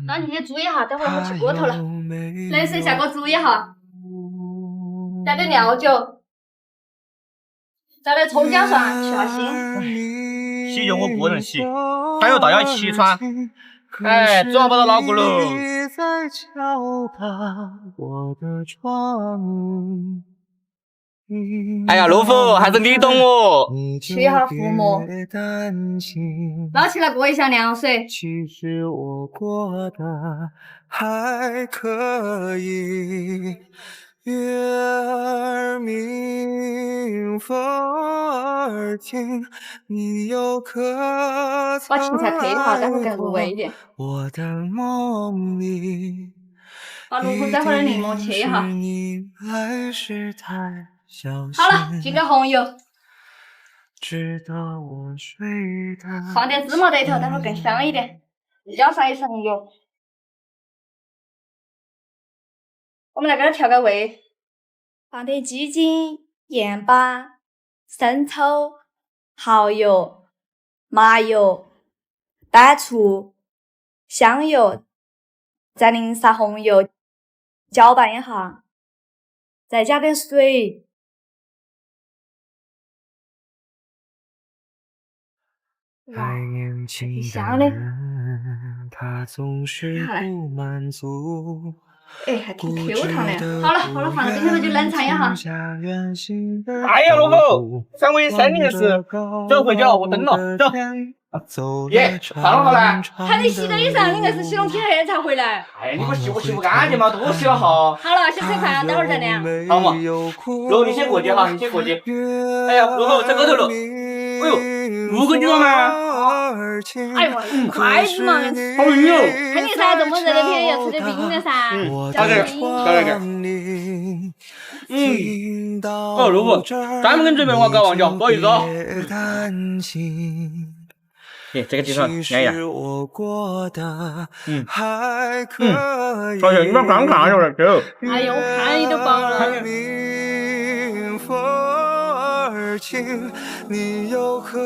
那你也注意哈，待会儿我去锅头了，冷水下锅注意哈，加点料酒，加点葱姜蒜去下腥。洗就我个人洗，还有大家一起穿。哎，抓不到老姑喽！哎呀，陆虎，还是你懂我。去一下浮沫，捞起来过一下凉水。其实我过得还可以，月儿明，风儿轻，你又可曾把芹菜推一下，待会儿更入味一点。我的梦里，把芦荟再和点柠檬切一下。好了，进个红油，放点芝麻在里头，待会儿更香一点。浇上一层油，我们来给它调个味，放点鸡精、盐巴、生抽、蚝油、麻油、丹醋、香油，再淋上红油，搅拌一下，再加点水。哇，还挺香的。哎，还挺 Q 弹的。好了，放到冰箱里就冷藏一下。哎呀，陆虎，3位304，走回家，我登了，走。耶，烫好了。喊你洗到衣裳，你硬是洗拢体黑才回来。哎，你不洗我洗不干净嘛，多洗了哈。好了，先吃饭，待会儿再凉。好嘛，陆你先过去哈，你先过去。哎呀，陆虎在沟头了。哎呦，5个酒了吗？哎呦，筷子嘛，好晕哦。肯定噻，这么热的天要吃点冰的噻。加点。哦，陆虎，专门跟准备我搞忘记，不好意思啊。这个地方凉呀。小雪，你把刚看着了，走。哎呦，我看你都饱了。你又可